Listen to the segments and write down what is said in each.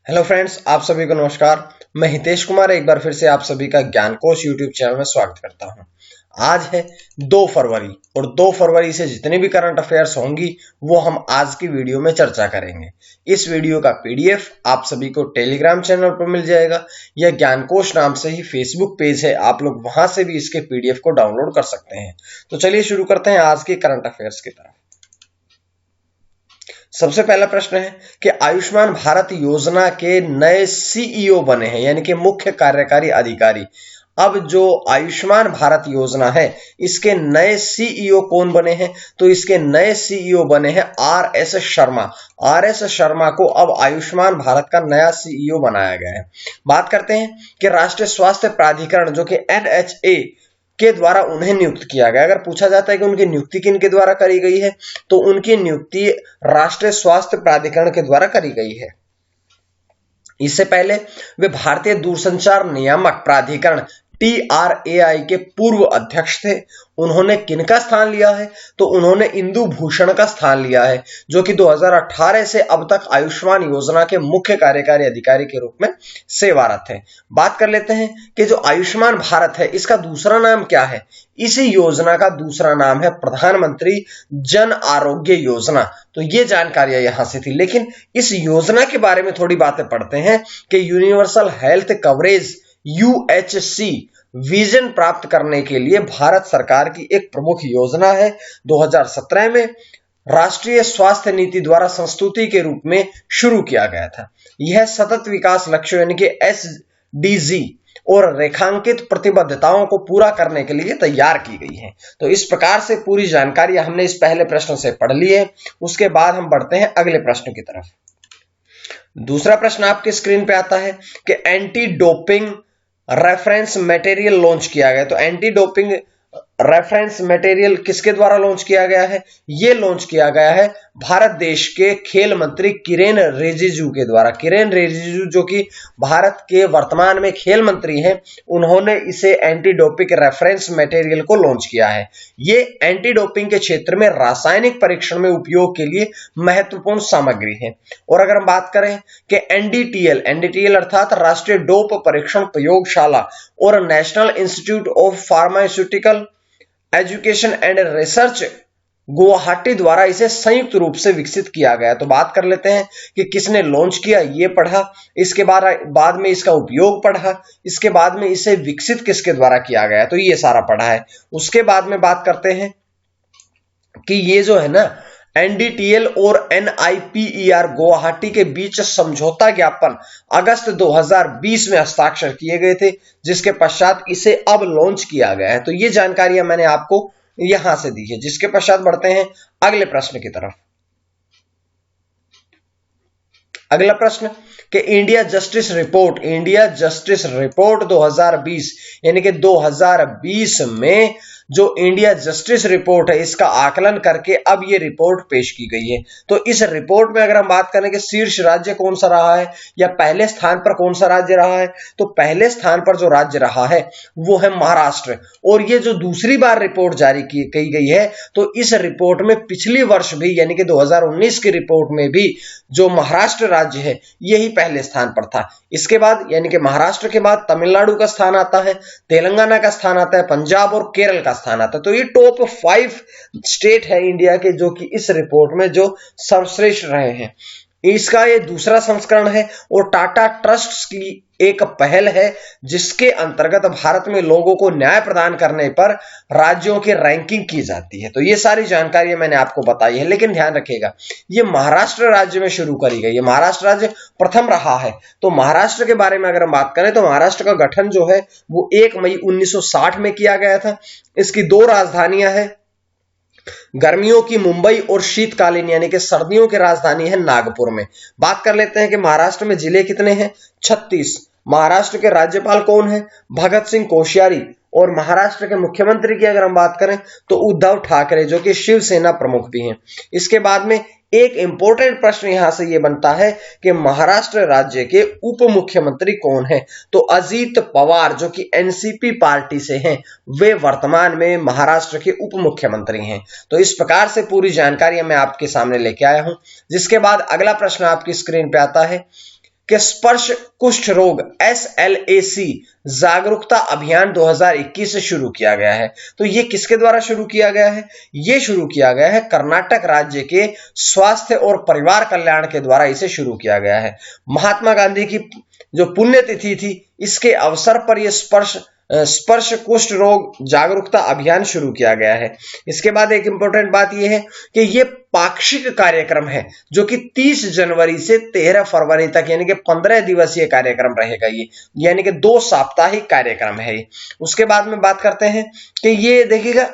Hello friends, आप सभी को नमस्कार। मैं हितेश कुमार एक बार फिर से आप सभी का ज्ञान कोश यूट्यूब चैनल में स्वागत करता हूं। आज है 2 फरवरी और 2 फरवरी से जितने भी करंट अफेयर्स होंगी वो हम आज की वीडियो में चर्चा करेंगे। इस वीडियो का पीडीएफ आप सभी को टेलीग्राम चैनल पर मिल जाएगा या ज्ञान कोश नाम से ही फेसबुक पेज है, आप लोग वहां से भी इसके पीडीएफ को डाउनलोड कर सकते हैं। तो चलिए शुरू करते हैं आज के करंट अफेयर्स की तरफ। सबसे पहला प्रश्न है कि आयुष्मान भारत योजना के नए सीईओ बने हैं, यानी कि मुख्य कार्यकारी अधिकारी। अब जो आयुष्मान भारत योजना है इसके नए सीईओ कौन बने हैं? तो इसके नए सीईओ बने हैं आरएस शर्मा। आरएस शर्मा को अब आयुष्मान भारत का नया सीईओ बनाया गया है। बात करते हैं कि राष्ट्रीय स्वास्थ्य प्राधिकरण जो कि एनएचए के द्वारा उन्हें नियुक्त किया गया। अगर पूछा जाता है कि उनकी नियुक्ति किनके द्वारा करी गई है तो उनकी नियुक्ति राष्ट्रीय स्वास्थ्य प्राधिकरण के द्वारा करी गई है। इससे पहले वे भारतीय दूरसंचार नियामक प्राधिकरण TRAI के पूर्व अध्यक्ष थे। उन्होंने किनका स्थान लिया है? तो उन्होंने इंदु भूषण का स्थान लिया है, जो कि 2018 से अब तक आयुष्मान योजना के मुख्य कार्यकारी अधिकारी के रूप में सेवारत है। बात कर लेते हैं कि जो आयुष्मान भारत है इसका दूसरा नाम क्या है? इसी योजना का दूसरा नाम है प्रधानमंत्री जन आरोग्य योजना। तो ये जानकारियां यहां से थी, लेकिन इस योजना के बारे में थोड़ी बातें पढ़ते हैं कि universal health coverage UHC vision प्राप्त करने के लिए भारत सरकार की एक प्रमुख योजना है। 2017 में राष्ट्रीय स्वास्थ्य नीति द्वारा संस्तुति के रूप में शुरू किया गया था। यह सतत विकास लक्ष्य यानी कि SDG और रेखांकित प्रतिबद्धताओं को पूरा करने के लिए तैयार की गई है। तो इस प्रकार से पूरी जानकारी हमने इस पहले प्रश्न से पढ़ ली है। उसके बाद हम बढ़ते हैं अगले प्रश्न की तरफ। दूसरा प्रश्न आपके स्क्रीन पे आता है कि anti doping reference material launch किया गया। तो एंटी डोपिंग रेफरेंस मटेरियल किसके द्वारा लॉन्च किया गया है? यह लॉन्च किया गया है भारत देश के खेल मंत्री किरेन रिजिजू के द्वारा। किरेन रिजिजू जो कि भारत के वर्तमान में खेल मंत्री हैं, उन्होंने इसे एंटी डोपिंग रेफरेंस मटेरियल को लॉन्च किया है। ये एंटी डोपिंग के क्षेत्र में रासायनिक परीक्षण में उपयोग के लिए महत्वपूर्ण सामग्री है। और अगर हम बात करें कि एनडीटीएल अर्थात राष्ट्रीय डोप परीक्षण प्रयोगशाला और national institute of pharmaceutical education and research Guwahati द्वारा इसे संयुक्त रूप से विकसित किया गया। तो बात कर लेते हैं कि किसने लॉन्च किया, ये पढ़ा, इसके बाद में इसका उपयोग पढ़ा, इसके बाद में इसे विकसित किसके द्वारा किया गया, तो ये सारा पढ़ा है। उसके बाद में बात करते हैं कि ये जो है ना एनडीटीएल और NIPER गुवाहाटी के बीच समझौता ज्ञापन अगस्त 2020 में हस्ताक्षर किए गए थे, जिसके पश्चात इसे अब लॉन्च किया गया है। तो ये जानकारियां मैंने आपको यहां से दी है। जिसके पश्चात बढ़ते हैं अगले प्रश्न की तरफ। अगला प्रश्न कि इंडिया जस्टिस रिपोर्ट 2020 यानी कि 2020 में जो इंडिया जस्टिस रिपोर्ट है इसका आकलन करके अब ये रिपोर्ट पेश की गई है। तो इस रिपोर्ट में अगर हम बात करें कि शीर्ष राज्य कौन सा रहा है या पहले स्थान पर कौन सा राज्य रहा है, तो पहले स्थान पर जो राज्य रहा है वो है महाराष्ट्र। और ये जो दूसरी बार रिपोर्ट जारी की गई है तो इस रिपोर्ट में पिछली वर्ष भी यानी कि 2019 की रिपोर्ट में भी जो महाराष्ट्र राज्य है यही पहले स्थान पर था। इसके बाद यानी कि महाराष्ट्र के बाद तमिलनाडु का स्थान आता है, तेलंगाना का स्थान आता है, पंजाब और केरल का स्थान आता है। तो ये टॉप 5 स्टेट है इंडिया के जो कि इस रिपोर्ट में जो सर्वश्रेष्ठ रहे हैं। इसका ये दूसरा संस्करण है और टाटा ट्रस्ट की एक पहल है जिसके अंतर्गत भारत में लोगों को न्याय प्रदान करने पर राज्यों की रैंकिंग की जाती है। तो ये सारी जानकारी मैंने आपको बताई है, लेकिन ध्यान रखिएगा ये महाराष्ट्र राज्य में शुरू करी गई है। महाराष्ट्र राज्य प्रथम रहा है। तो महाराष्ट्र के बारे में अगर हम बात करें तो महाराष्ट्र का गठन जो है वो 1 मई 1960 में किया गया था। इसकी 2 राजधानियां हैं, गर्मियों की मुंबई और शीतकालीन यानी कि सर्दियों की राजधानी है नागपुर में। बात कर लेते हैं कि महाराष्ट्र में जिले कितने हैं? 36। महाराष्ट्र के राज्यपाल कौन है? भगत सिंह कोश्यारी। और महाराष्ट्र के मुख्यमंत्री की अगर हम बात करें तो उद्धव ठाकरे जो कि शिवसेना प्रमुख भी हैं। इसके बाद में एक इंपॉर्टेंट प्रश्न यहां से यह बनता है कि महाराष्ट्र राज्य के उप मुख्यमंत्री कौन है? तो अजीत पवार जो कि एनसीपी पार्टी से हैं, वे वर्तमान में महाराष्ट्र के उप मुख्यमंत्री हैं। तो इस प्रकार से पूरी जानकारी मैं आपके सामने लेके आया हूं। जिसके बाद अगला प्रश्न आपकी स्क्रीन पे आता है कि स्पर्श कुष्ठ रोग SLAC जागरूकता अभियान 2021 से शुरू किया गया है। तो ये किसके द्वारा शुरू किया गया है? ये शुरू किया गया है कर्नाटक राज्य के स्वास्थ्य और परिवार कल्याण के द्वारा इसे शुरू किया गया है। महात्मा गांधी की जो पुण्यतिथि थी, इसके अवसर पर यह स्पर्श कुष्ठ रोग जागरूकता अभियान शुरू किया गया है। इसके बाद एक इंपॉर्टेंट बात यह है कि यह पाक्षिक कार्यक्रम है जो कि 30 जनवरी से 13 फरवरी तक यानी कि 15 दिवसीय कार्यक्रम रहेगा। ये यानी कि 2 साप्ताहिक कार्यक्रम है। उसके बाद में बात करते हैं कि ये देखिएगा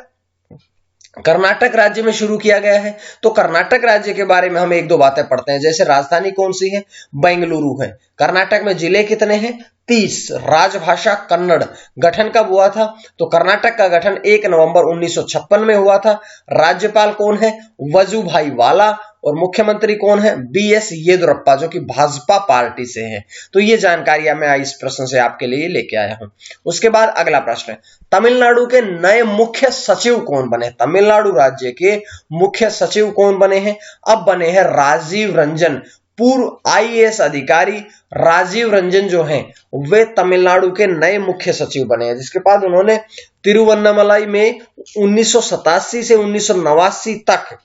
कर्नाटक राज्य में शुरू किया गया है। तो कर्नाटक राज्य के बारे में हम एक दो बातें पढ़ते हैं। जैसे राजधानी कौन सी है? बेंगलुरु है। कर्नाटक में जिले कितने हैं? 30। राजभाषा कन्नड़। गठन कब हुआ था? तो कर्नाटक का गठन 1 नवंबर 1956 में हुआ था। राज्यपाल कौन है? वजुभाई वाला। और मुख्यमंत्री कौन है? BS येदुरप्पा, जो कि भाजपा पार्टी से है। तो ये जानकारियां मैं इस प्रश्न से आपके लिए लेके आया हूं। उसके बाद अगला प्रश्न है, तमिलनाडु के नए मुख्य सचिव कौन बने? तमिलनाडु राज्य के मुख्य सचिव कौन बने हैं? अब बने हैं राजीव रंजन। पूर्व IAS अधिकारी राजीव रंजन जो हैं वे तमिलनाडु के नए मुख्य सचिव बने हैं, जिसके बाद उन्होंने तिरुवन्नामलाई में 1987 से 1989 तक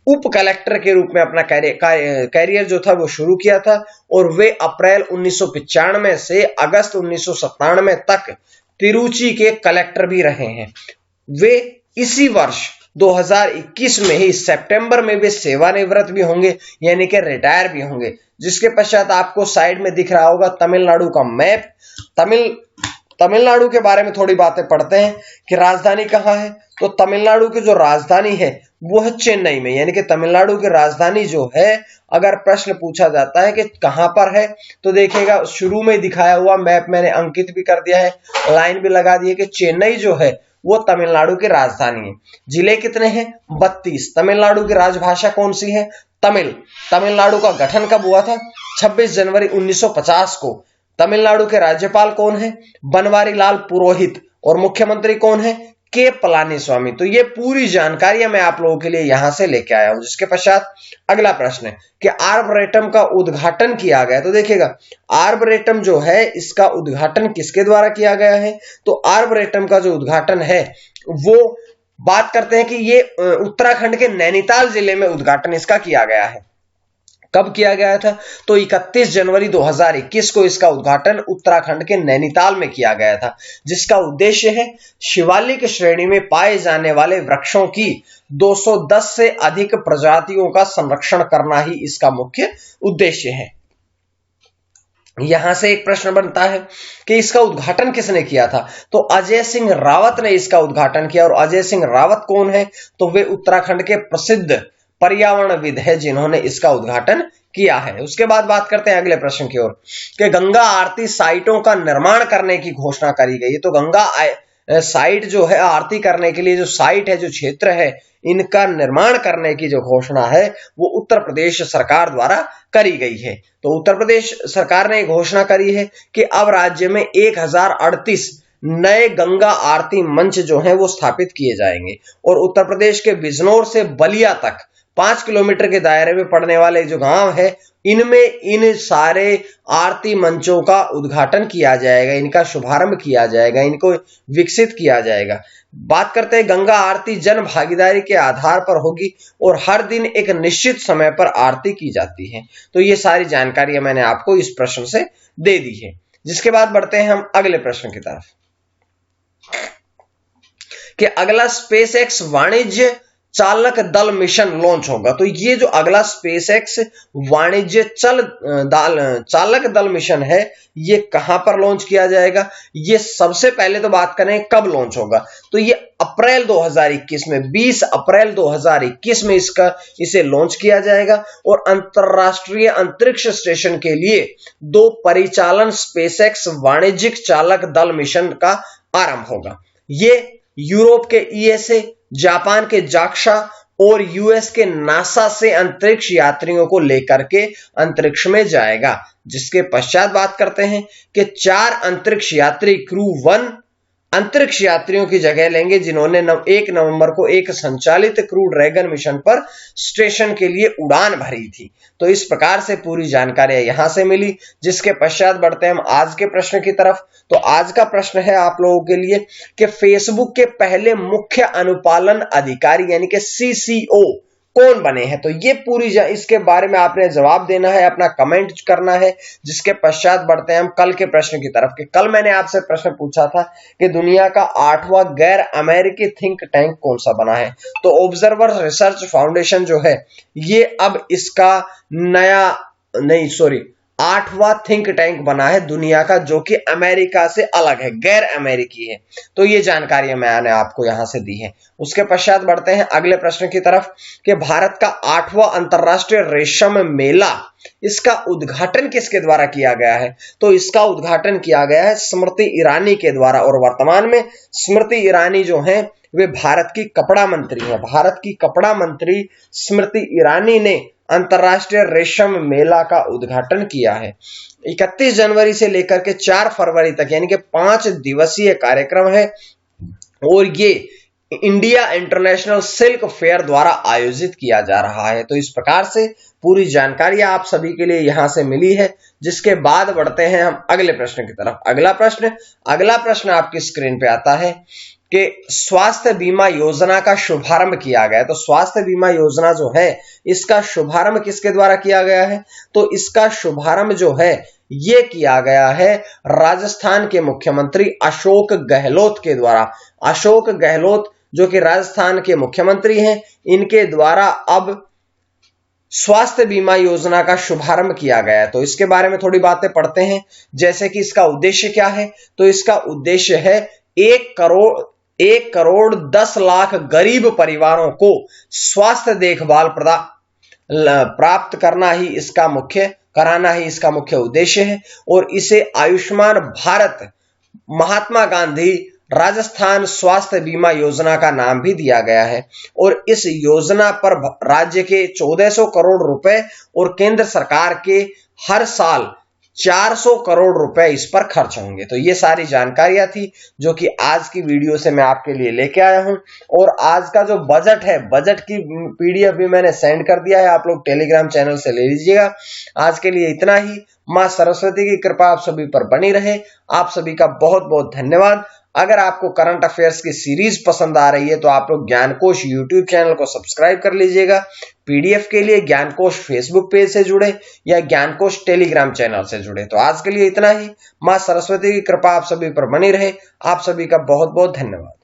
उप कलेक्टर के रूप में अपना कैरियर जो था वो शुरू किया था। और वे अप्रैल 1995 से अगस्त 1997 तक तिरुचि के कलेक्टर भी रहे हैं। वे इसी वर्ष 2021 में ही सितंबर में वे सेवानिवृत्त भी होंगे यानी कि रिटायर भी होंगे। जिसके पश्चात आपको साइड में दिख रहा होगा तमिलनाडु का मैप। तमिलनाडु के बारे में थोड़ी बातें पढ़ते हैं कि राजधानी कहाँ है। तो तमिलनाडु की जो राजधानी है वो है चेन्नई में, यानी कि तमिलनाडु की राजधानी जो है, अगर प्रश्न पूछा जाता है कि कहां पर है तो देखिएगा शुरू में दिखाया हुआ मैप मैंने अंकित भी कर दिया है, लाइन भी लगा दी है कि चेन्नई जो है वो तमिलनाडु की राजधानी है। जिले कितने हैं? 32। तमिलनाडु की राजभाषा कौन सी है? तमिल। तमिलनाडु का गठन कब हुआ था? 26 जनवरी 1950 को। तमिलनाडु के राज्यपाल कौन है? बनवारी लाल पुरोहित। और मुख्यमंत्री कौन है? के पलानीस्वामी। तो ये पूरी जानकारियां मैं आप लोगों के लिए यहां से लेके आया हूं। जिसके पश्चात अगला प्रश्न है कि आर्बोरेटम का उद्घाटन किया गया। तो देखिएगा आर्बोरेटम जो है इसका उद्घाटन किसके द्वारा किया गया है? तो आर्बोरेटम का जो उद्घाटन है वो बात करते हैं कि ये उत्तराखंड के नैनीताल जिले में उद्घाटन इसका किया गया है। कब किया गया था? तो 31 जनवरी 2021 को इसका उद्घाटन उत्तराखंड के नैनीताल में किया गया था, जिसका उद्देश्य है शिवालिक श्रेणी में पाए जाने वाले वृक्षों की 210 से अधिक प्रजातियों का संरक्षण करना ही इसका मुख्य उद्देश्य है। यहां से एक प्रश्न बनता है कि इसका उद्घाटन किसने किया था? तो अजय सिंह रावत ने इसका उद्घाटन किया। और अजय सिंह रावत कौन है? तो वे उत्तराखंड के प्रसिद्ध पर्यावरणविद है जिन्होंने इसका उद्घाटन किया है। उसके बाद बात करते हैं अगले प्रश्न की ओर कि गंगा आरती साइटों का निर्माण करने की घोषणा करी गई है। तो गंगा साइट जो है आरती करने के लिए जो साइट है, जो क्षेत्र है, इनका निर्माण करने की जो घोषणा है वो उत्तर प्रदेश सरकार द्वारा करी गई है। तो उत्तर प्रदेश सरकार ने घोषणा करी है कि अब राज्य में 1038 नए गंगा आरती मंच जो हैं वो स्थापित किए जाएंगे। और उत्तर प्रदेश के बिजनौर से बलिया तक 5 किलोमीटर के दायरे में पड़ने वाले जो गांव है, इनमें इन सारे आरती मंचों का उद्घाटन किया जाएगा, इनका शुभारंभ किया जाएगा, इनको विकसित किया जाएगा। बात करते हैं गंगा आरती जन भागीदारी के आधार पर होगी और हर दिन एक निश्चित समय पर आरती की जाती है। तो ये सारी जानकारियां मैंने आपको इस प्रश्न से दे दी है। जिसके बाद बढ़ते हैं हम अगले प्रश्न की तरफ कि अगला स्पेसएक्स वाणिज्य चालक दल मिशन लॉन्च होगा। तो ये जो अगला स्पेसएक्स वाणिज्य चालक दल मिशन है ये कहां पर लॉन्च किया जाएगा? ये सबसे पहले तो बात करें कब लॉन्च होगा, तो ये अप्रैल 2021 में 20 अप्रैल 2021 में इसे लॉन्च किया जाएगा। और अंतरराष्ट्रीय अंतरिक्ष स्टेशन के लिए 2 परिचालन स्पेसएक्स वाणिज्यिक चालक दल मिशन का आरंभ होगा। ये यूरोप के ESA, जापान के जाक्सा और US के नासा से अंतरिक्ष यात्रियों को लेकर के अंतरिक्ष में जाएगा। जिसके पश्चात बात करते हैं कि 4 अंतरिक्ष यात्री क्रू 1, अंतरिक्ष यात्रियों की जगह लेंगे जिन्होंने 1 नवंबर को एक संचालित क्रू ड्रैगन मिशन पर स्टेशन के लिए उड़ान भरी थी। तो इस प्रकार से पूरी जानकारी यहां से मिली, जिसके पश्चात बढ़ते हैं हम आज के प्रश्न की तरफ। तो आज का प्रश्न है आप लोगों के लिए कि फेसबुक के पहले मुख्य अनुपालन अधिकारी यानी कि सीसीओ कौन बने हैं। तो ये पूरी इसके बारे में आपने जवाब देना है, अपना कमेंट करना है, जिसके पश्चात बढ़ते हैं हम कल के प्रश्न की तरफ। कि कल मैंने आपसे प्रश्न पूछा था कि दुनिया का 8वां गैर अमेरिकी थिंक टैंक कौन सा बना है। तो ऑब्जर्वर रिसर्च फाउंडेशन जो है ये अब इसका 8वां थिंक टैंक बना है दुनिया का, जो कि अमेरिका से अलग है, गैर अमेरिकी है। तो ये जानकारी मैंने आपको यहां से दी है। उसके पश्चात बढ़ते हैं अगले प्रश्न की तरफ कि भारत का 8वां अंतरराष्ट्रीय रेशम मेला, इसका उद्घाटन किसके द्वारा किया गया है। तो इसका उद्घाटन किया गया है स्मृति ईरानी के द्वारा। और वर्तमान में स्मृति ईरानी जो है वे भारत की कपड़ा मंत्री है। भारत की कपड़ा मंत्री स्मृति ईरानी ने अंतरराष्ट्रीय रेशम मेला का उद्घाटन किया है। 31 जनवरी से लेकर के 4 फरवरी तक यानी कि 5 दिवसीय कार्यक्रम है और ये इंडिया इंटरनेशनल सिल्क फेयर द्वारा आयोजित किया जा रहा है। तो इस प्रकार से पूरी जानकारी आप सभी के लिए यहां से मिली है, जिसके बाद बढ़ते हैं हम अगले प्रश्न की तरफ। अगला प्रश्न आपकी स्क्रीन पे आता है कि स्वास्थ्य बीमा योजना का शुभारंभ किया गया है। तो स्वास्थ्य बीमा योजना जो है इसका शुभारंभ किसके द्वारा किया गया है। तो इसका शुभारंभ जो है ये किया गया है राजस्थान के मुख्यमंत्री अशोक गहलोत के द्वारा। अशोक गहलोत जो कि राजस्थान के मुख्यमंत्री हैं, इनके द्वारा अब स्वास्थ्य बीमा योजना का शुभारंभ किया गया है। तो इसके बारे में थोड़ी बातें पढ़ते हैं, जैसे कि इसका उद्देश्य क्या है। तो इसका उद्देश्य है 1 करोड़ 10 लाख गरीब परिवारों को स्वास्थ्य देखभाल प्राप्त कराना ही इसका मुख्य उद्देश्य है। और इसे आयुष्मान भारत महात्मा गांधी राजस्थान स्वास्थ्य बीमा योजना का नाम भी दिया गया है। और इस योजना पर राज्य के 1400 करोड़ रुपए और केंद्र सरकार के हर साल 400 करोड़ रुपए इस पर खर्च होंगे। तो ये सारी जानकारियां थी जो कि आज की वीडियो से मैं आपके लिए लेके आया हूं। और आज का जो बजट है, बजट की पीडीएफ भी मैंने सेंड कर दिया है, आप लोग टेलीग्राम चैनल से ले लीजिएगा। आज के लिए इतना ही। मां सरस्वती की कृपा आप सभी पर बनी रहे। आप सभी का बहुत बहुत धन्यवाद। अगर आपको करंट अफेयर्स की सीरीज पसंद आ रही है तो आप लोग ज्ञानकोश यूट्यूब चैनल को सब्सक्राइब कर लीजिएगा। पीडीएफ के लिए ज्ञानकोश फेसबुक पेज से जुड़े या ज्ञानकोश टेलीग्राम चैनल से जुड़े। तो आज के लिए इतना ही। मां सरस्वती की कृपा आप सभी पर बनी रहे। आप सभी का बहुत बहुत धन्यवाद।